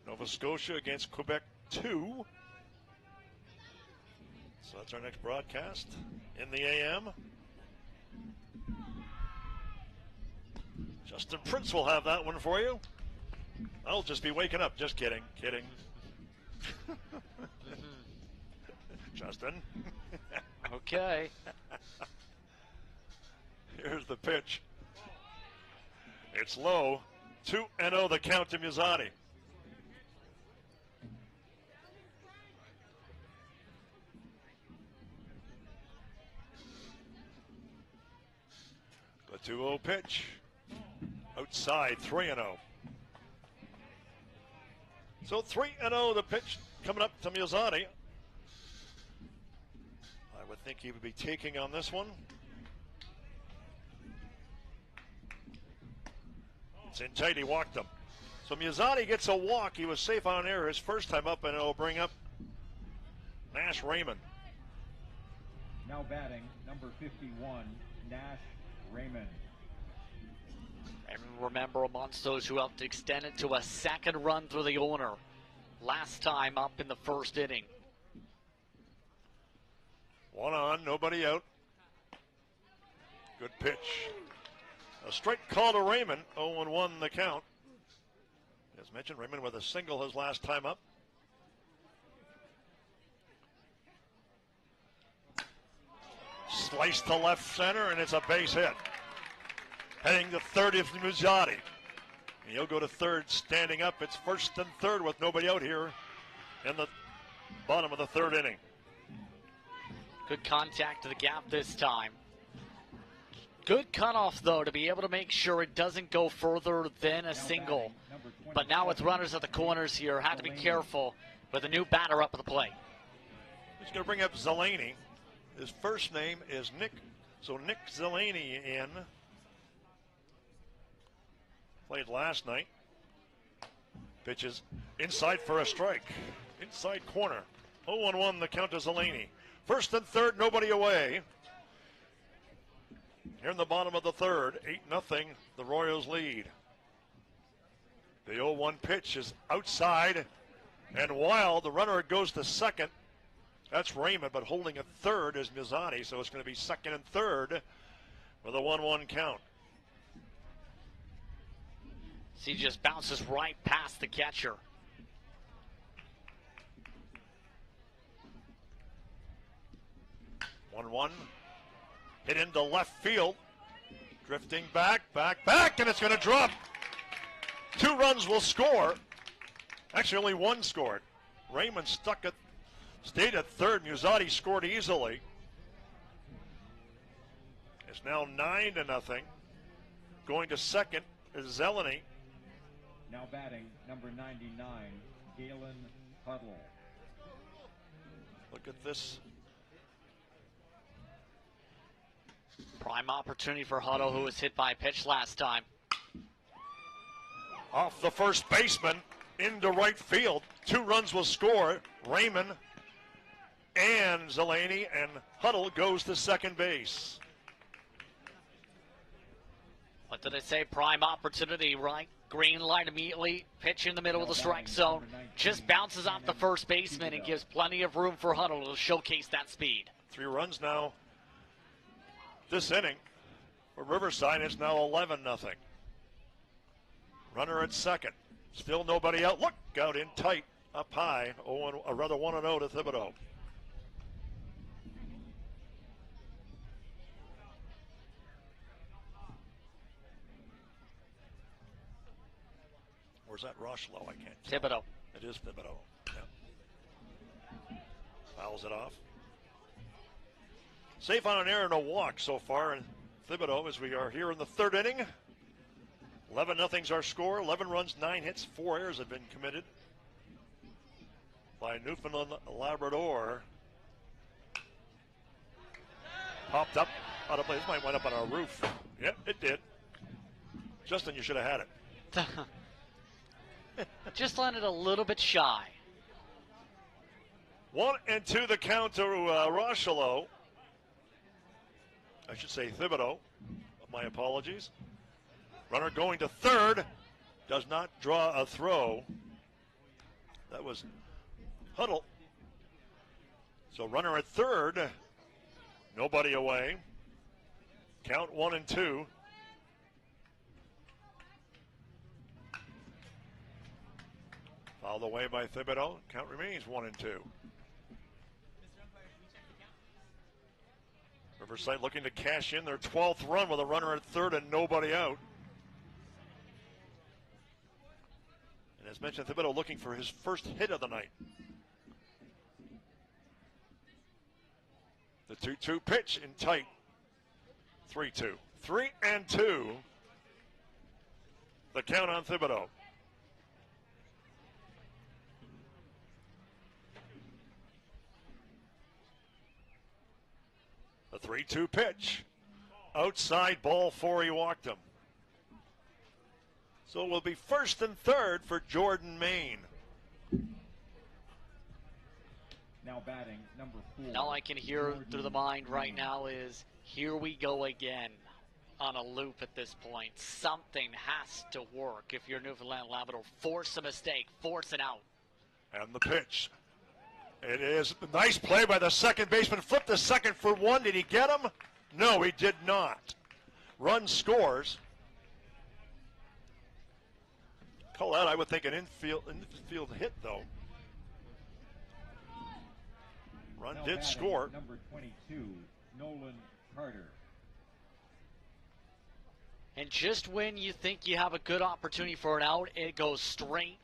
Nova Scotia against Quebec 2. So that's our next broadcast in the AM. Justin Prince will have that one for you. I'll just be waking up. Just kidding. Justin. Okay. Here's the pitch. It's low. 2-0 the count to Muzzati. The 2-0 pitch. Outside, 3-0. So 3-0 the pitch coming up to Muzzati. I would think he would be taking on this one. It's in tight, he walked him. So Muzzati gets a walk. He was safe on air his first time up, and it'll bring up Nash Raymond. Now batting, number 51, Nash Raymond. And remember, amongst those who helped extend it to a second run through the owner last time up in the first inning. One on, nobody out. Good pitch. A strike call to Raymond. 0-1 the count. As mentioned, Raymond with a single his last time up. Slice to left center, and it's a base hit. Heading to third is Muzzati. And he'll go to third standing up. It's first and third with nobody out here in the bottom of the third inning. Good contact to the gap this time. Good cutoff, though, to be able to make sure it doesn't go further than a single. But now with runners at the corners here, have to be careful with a new batter up at the plate. He's going to bring up Zeleny. His first name is Nick. So Nick Zeleny in. Played last night. Pitches inside for a strike. Inside corner. 0-1 the count to Zeleny. First and third, nobody away. Here in the bottom of the third, 8-0, the Royals lead. The 0-1 pitch is outside and wild. The runner goes to second. That's Raymond, but holding at third is Muzzati, so it's going to be second and third with a 1-1 count. He just bounces right past the catcher. One. Hit into left field. Drifting back, and it's going to drop. 2 runs will score. Actually, only 1 scored. Raymond stayed at third. Muzzati scored easily. It's now 9-0. Going to second is Zeleny. Now batting, number 99, Galen Huddle. Look at this. Prime opportunity for Huddle, who was hit by a pitch last time. Off the first baseman into right field. 2 runs will score. Raymond and Zeleny, and Huddle goes to second base. What did I say? Prime opportunity, right? Green light immediately. Pitch in the middle of the strike zone. Just bounces off the first baseman and gives plenty of room for Huddle to showcase that speed. 3 runs now. This inning for Riverside is now 11-0. Runner at second. Still nobody out. Look out in tight, up high. 1-0 to Thibodeau. Or is that Rocheleau? I can't tell. Thibodeau. It is Thibodeau. Yeah. Fouls it off. Safe on an error, no walk so far in Thibodaux as we are here in the third inning. 11-0's our score. 11 runs, 9 hits, 4 errors have been committed by Newfoundland Labrador. Popped up out of place. This might wind up on our roof. Yep, it did. Justin, you should have had it. Just landed a little bit shy. 1-2 the count to Rocheleau. I should say Thibodaux. My apologies. Runner going to third. Does not draw a throw. That was Huddle. So runner at third. Nobody away. Count 1-2. Fouled away by Thibodaux. Count remains 1-2. Riverside looking to cash in their 12th run with a runner at third and nobody out. And as mentioned, Thibodaux looking for his first hit of the night. The 2-2 pitch in tight. 3-2. 3-2. The count on Thibodaux. The 3-2 pitch. Outside ball 4, he walked him. So it will be first and third for Jordan Main. Now batting, number 4. All I can hear through the mind right now is, here we go again on a loop at this point. Something has to work if you're Newfoundland Labrador. Force a mistake, force it out. And the pitch. It is a nice play by the second baseman. Flipped the second for one. Did he get him? No, he did not. Run scores. Call that, I would think, an infield hit, though. Run Now did batting, score. Number 22, Nolan Carter. And just when you think you have a good opportunity for an out, it goes straight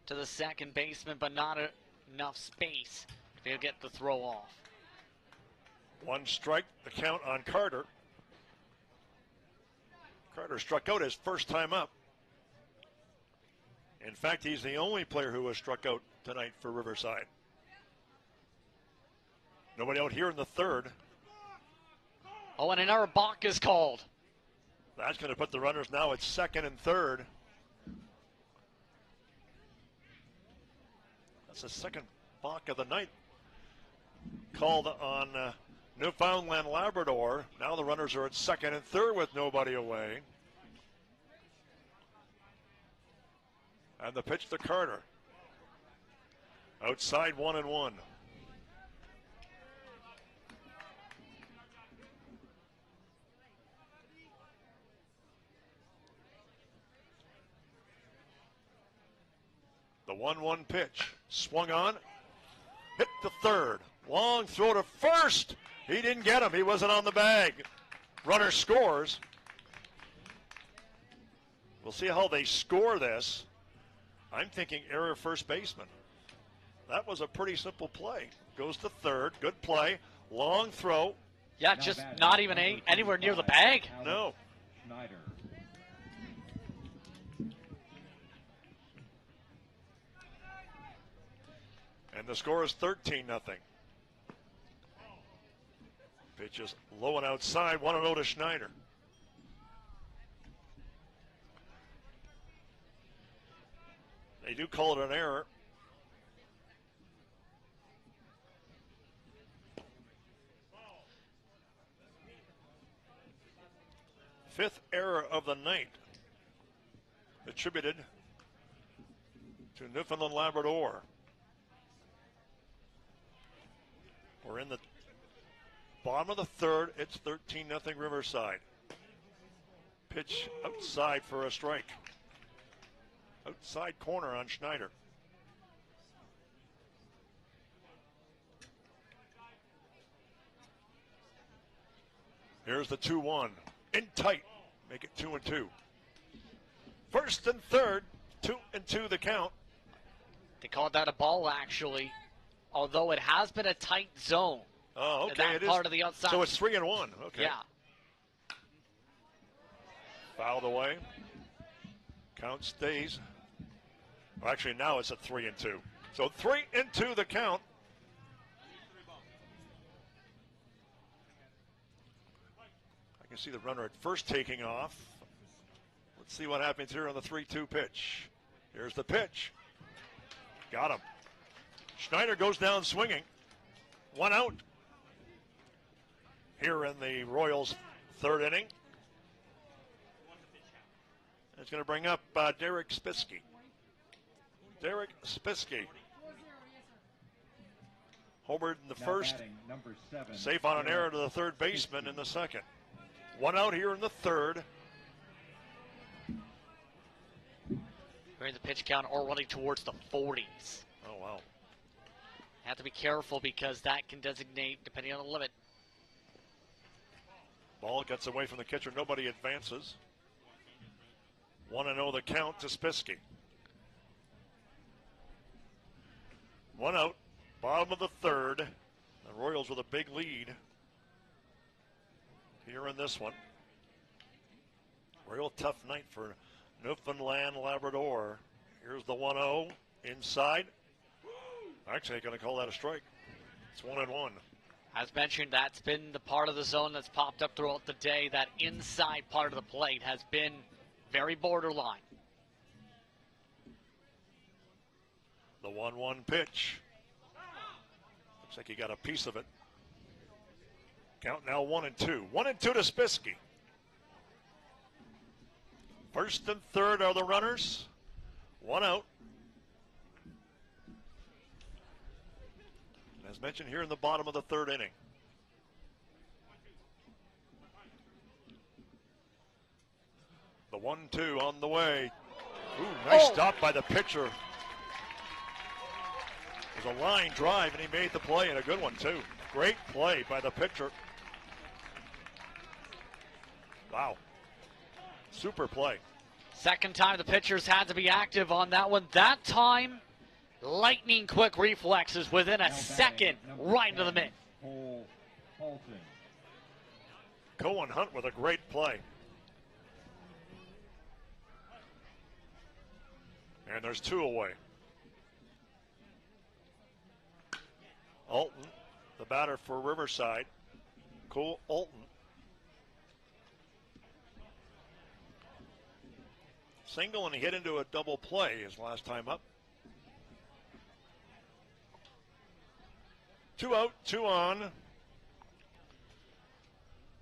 to the second baseman, but not enough space to get the throw off. One strike, the count on Carter. Carter struck out his first time up. In fact, he's the only player who has struck out tonight for Riverside. Nobody out here in the third. Oh, and another balk is called. That's going to put the runners now at second and third. That's the second balk of the night called on Newfoundland Labrador. Now the runners are at second and third with nobody away. And the pitch to Carter. Outside 1-1. The 1-1 pitch. Swung on. Hit to third. Long throw to first. He didn't get him. He wasn't on the bag. Runner scores. We'll see how they score this. I'm thinking error first baseman. That was a pretty simple play. Goes to third. Good play. Long throw. Yeah, just not even anywhere near the bag. No. Schneider. And the score is 13-0. Pitch is low and outside. 1-0 to Schneider. They do call it an error. Fifth error of the night attributed to Newfoundland Labrador. We're in the bottom of the third. It's 13-0 Riverside. Pitch outside for a strike. Outside corner on Schneider. Here's the 2-1. In tight. Make it 2-2. First and third. 2-2 the count. They called that a ball, actually. although it has been a tight zone. Oh, okay. That it is. part of the outside. So it's 3-1. Okay. Yeah. Fouled away. Count stays. Well, actually, now it's a 3-2. So 3-2 the count. I can see the runner at first taking off. Let's see what happens here on the 3-2 pitch. Here's the pitch. Got him. Schneider goes down swinging. 1 out. Here in the Royals' third inning. It's going to bring up Derek Spisky. Derek Spisky. Homered in the Now first. batting, number 7, Safe on an Derek error to the third baseman in the second. 1 out here in the third. We're in the pitch count or running towards the 40s. Oh, wow. Have to be careful because that can designate depending on the limit. Ball gets away from the catcher. Nobody advances. 1-0 the count to Spisky. 1 out. Bottom of the third. The Royals with a big lead here in this one. Real tough night for Newfoundland Labrador. Here's the 1-0 inside. Actually, going to call that a strike. It's 1-1. As mentioned, that's been the part of the zone that's popped up throughout the day. That inside part of the plate has been very borderline. The 1-1 pitch. Looks like he got a piece of it. Count now 1-2. 1-2 to Spisky. First and third are the runners. 1 out. As mentioned here in the bottom of the third inning. The 1-2 on the way. Ooh, nice stop by the pitcher. It was a line drive, and he made the play, and a good one, too. Great play by the pitcher. Wow. Super play. Second time the pitchers had to be active on that one. That time, lightning quick reflexes within a second, right into the mitt. Cole Halton. Cohen Hunt with a great play. And there's 2 away. Alton, the batter for Riverside. Cole Alton. Single, and he hit into a double play his last time up. 2 out, 2 on.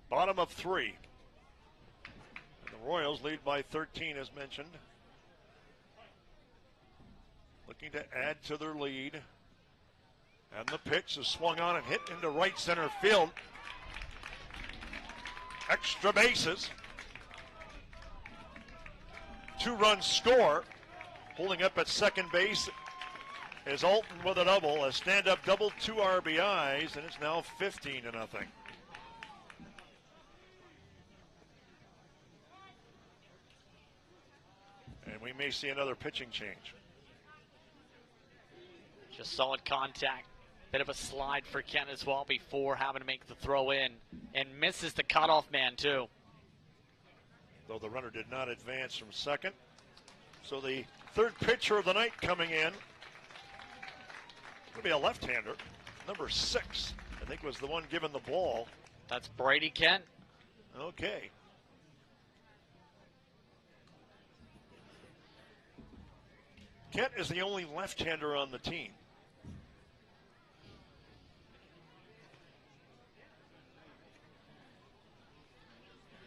Bottom of 3. And the Royals lead by 13, as mentioned. Looking to add to their lead. And the pitch is swung on and hit into right center field. Extra bases. 2-run score. Holding up at second base is Alton with a double. A stand-up double, 2 RBIs, and it's now 15-0. And we may see another pitching change. Just solid contact. Bit of a slide for Kent as well before having to make the throw in. And misses the cutoff man, too. Though the runner did not advance from second. So the third pitcher of the night coming in will be a left-hander. Number 6, I think, was the one given the ball. That's Brady Kent. Okay. Kent is the only left-hander on the team.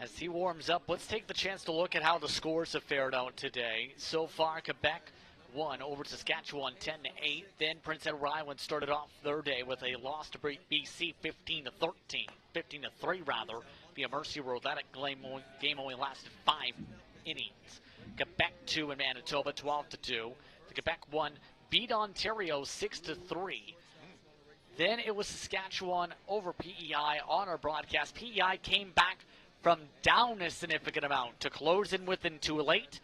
As he warms up, let's take the chance to look at how the scores have fared out today. So far, Quebec won over Saskatchewan 10-8. Then Prince Edward Island started off their day with a loss to BC 15-13, 15-3 rather. Via Mercy Road, that game only lasted 5 innings. Quebec 2 in Manitoba, 12-2. The Quebec 1 beat Ontario 6-3. Then it was Saskatchewan over PEI on our broadcast. PEI came back from down a significant amount to close in within 2 late.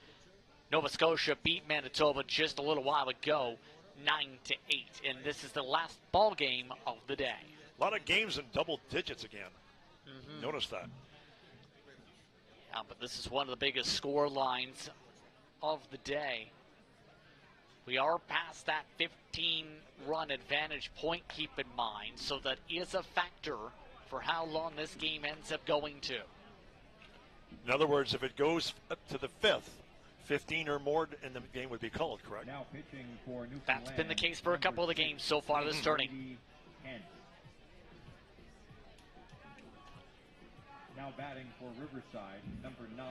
Nova Scotia beat Manitoba just a little while ago. 9-8, and this is the last ball game of the day. A lot of games in double digits again. Notice that. Yeah, but this is one of the biggest score lines of the day. We are past that 15-run advantage point, keep in mind, so that is a factor for how long this game ends up going to. In other words, if it goes up to the fifth, 15 or more in the game would be called, correct? Now pitching for Newfoundland. That's been the case for a couple of the games so far this turning. Now batting for Riverside, number 9,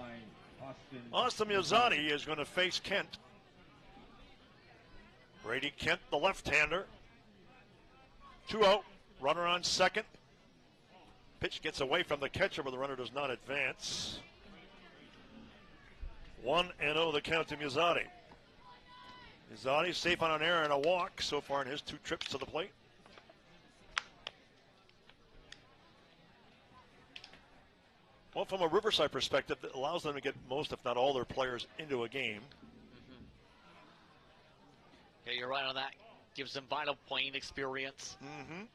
Austin Muzzati is going to face Kent. Brady Kent, the left-hander. 2-0, runner on second. Pitch gets away from the catcher, but the runner does not advance. 1-0 the count to Muzzati. Muzzati safe on an error and a walk so far in his 2 trips to the plate. Well, from a Riverside perspective, it allows them to get most, if not all, their players into a game. Yeah, you're right on that. Gives them vital playing experience.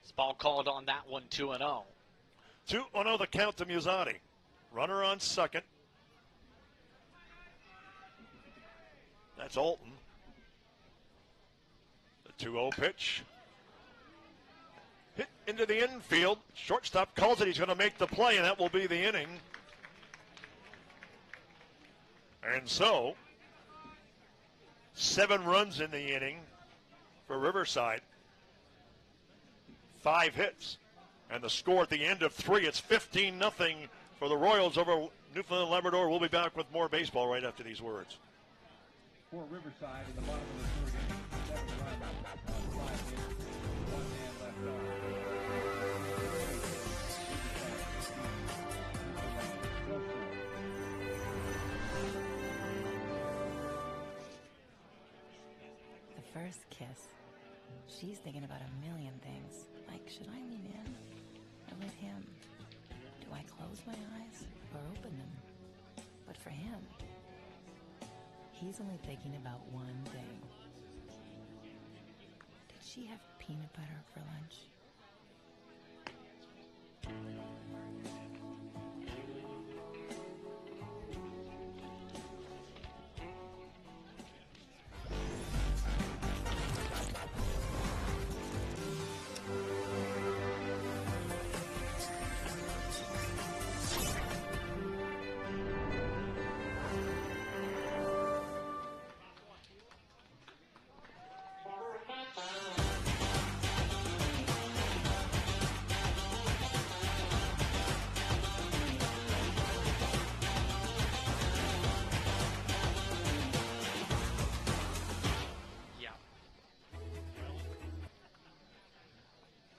This ball called on that one, 2-0. 2-0 the count to Muzzati. Runner on second. That's Alton. The 2-0 pitch. Hit into the infield. Shortstop calls it. He's going to make the play, and that will be the inning. And so, 7 runs in the inning for Riverside. 5 hits. And the score at the end of 3, it's 15-0 for the Royals over Newfoundland Labrador. We'll be back with more baseball right after these words. For Riverside in the bottom of the 3rd inning, 7 runs on 5 hits, 1 man left on. The first kiss. She's thinking about a million things. Like, should I lean in or let him? Do I close my eyes or open them? But for him, he's only thinking about one thing. Did she have peanut butter for lunch?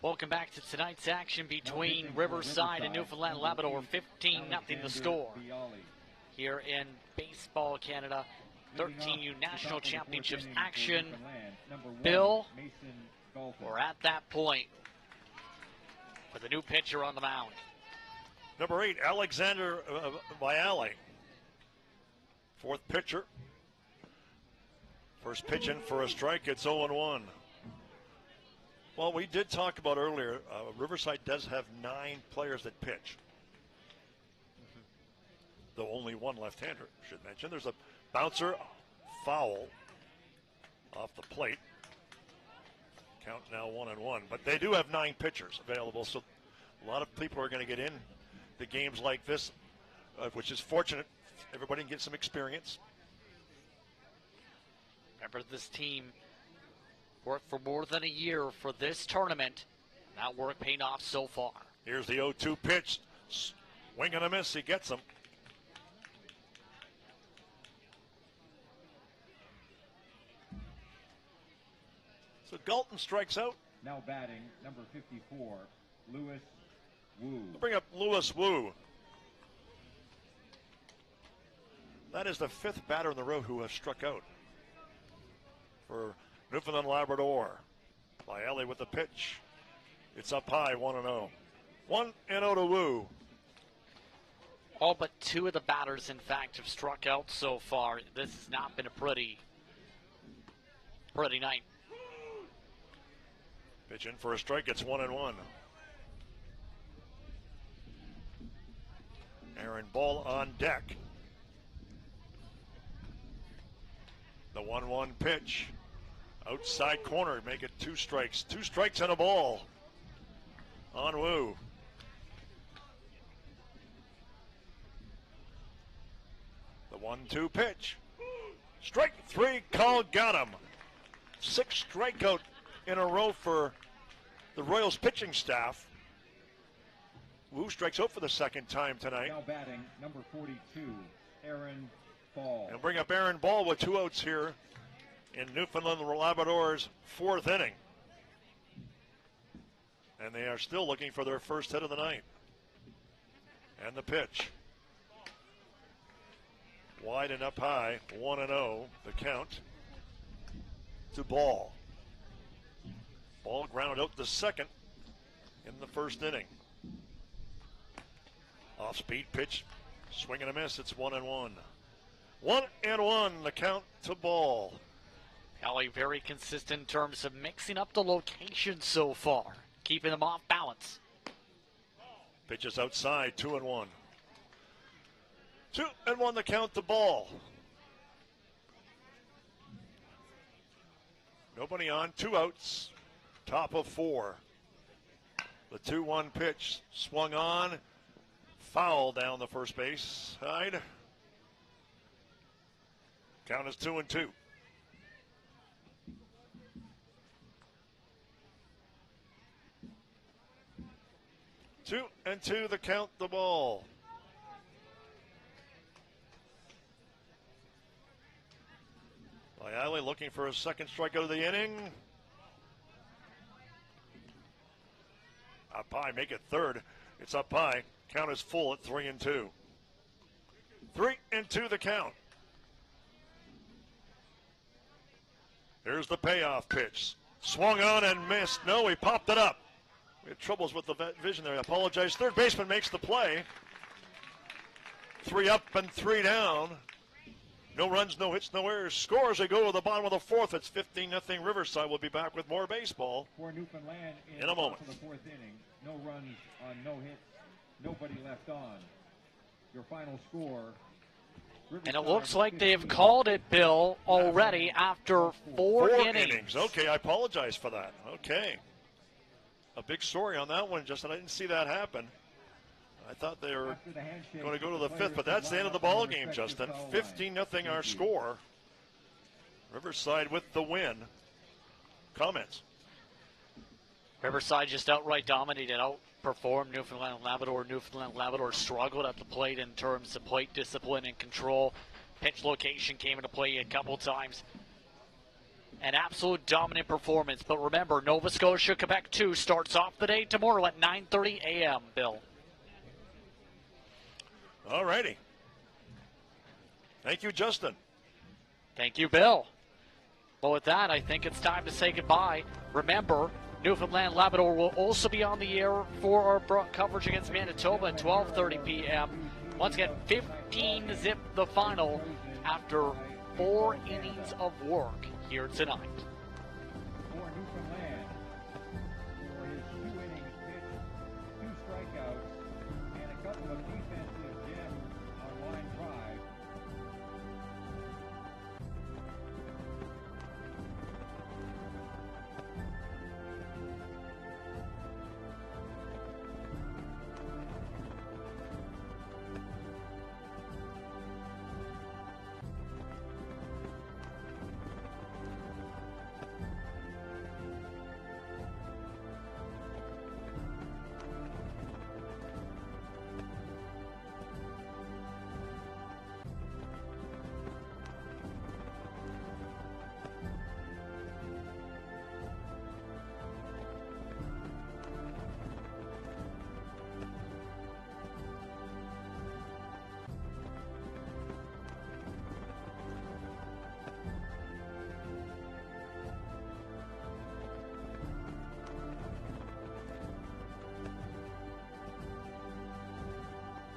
Welcome back to tonight's action between Riverside and Newfoundland Labrador. 15-0 the score here in Baseball Canada 13U National Championships action. Bill, we're at that point with a new pitcher on the mound. Number 8, Alexander Viale. 4th pitcher. First pitch in for a strike. It's 0-1. Well, we did talk about earlier, Riverside does have 9 players that pitch. Though only 1 left-hander, should mention. There's a bouncer, foul off the plate. Count now 1-1. But they do have 9 pitchers available, so a lot of people are going to get in the games like this, which is fortunate. Everybody can get some experience. Remember, this team worked for more than a year for this tournament. That work paying off so far. Here's the 0-2 pitch. Swing and a miss. He gets him. So Galton strikes out. Now batting, number 54, Lewis Wu. We'll bring up Lewis Wu. That is the 5th batter in the row who has struck out for Newfoundland Labrador. Viale with the pitch. It's up high, 1-0. 1-0 to Wu. All but 2 of the batters, in fact, have struck out so far. This has not been a pretty night. Pitch in for a strike. It's 1-1. Aaron Ball on deck. The 1-1 pitch. Outside corner. Make it 2 strikes. 2 strikes and a ball. On Wu. The 1-2 pitch. Strike 3 call. Got him. 6 strikeout in a row for the Royals pitching staff. Wu strikes out for the second time tonight. Now batting, number 42, Aaron Ball. And bring up Aaron Ball with 2 outs here in Newfoundland Labrador's 4th inning. And they are still looking for their first hit of the night. And the pitch. Wide and up high, 1-0, the count to Ball. Ball ground out the second in the first inning. Off-speed pitch, swing and a miss, it's 1-1. 1-1, the count to Ball. Kelly very consistent in terms of mixing up the locations so far, keeping them off balance. Pitches outside, 2-1. 2-1, the count to Ball. Nobody on, 2 outs, top of 4. The 2-1 pitch swung on, foul down the first base side. Count is 2-2. Two and two, the count, the ball. Lyale looking for a second strikeout of the inning. Up high, make it third. It's up high. Count is full at 3-2. 3-2 the count. Here's the payoff pitch. Swung on and missed. No, he popped it up. We had troubles with the vision there. I apologize. Third baseman makes the play. 3 up and 3 down. No runs, no hits, no errors. Scores. They go to the bottom of the 4th. It's 15-0 Riverside. We'll be back with more baseball For Newfoundland in a moment. The 4th inning. No runs on no hits. Nobody left on. Your final score. And it looks like they've called it, Bill, already after 4 innings. Okay, I apologize for that. Okay. A big story on that one, Justin. I didn't see that happen. I thought they were going to go to the 5th, but that's the end of the ball game, Justin. 15-0 our score. Riverside with the win. Comments? Riverside just outright dominated, outperformed Newfoundland and Labrador. Newfoundland and Labrador struggled at the plate in terms of plate discipline and control. Pitch location came into play a couple times. An absolute dominant performance. But remember, Nova Scotia, Quebec 2 starts off the day tomorrow at 9:30 a.m., Bill. All righty. Thank you, Justin. Thank you, Bill. Well, with that, I think it's time to say goodbye. Remember, Newfoundland Labrador will also be on the air for our coverage against Manitoba at 12:30 p.m. Once again, 15-zip the final after 4 innings of work here tonight. For Newfoundland,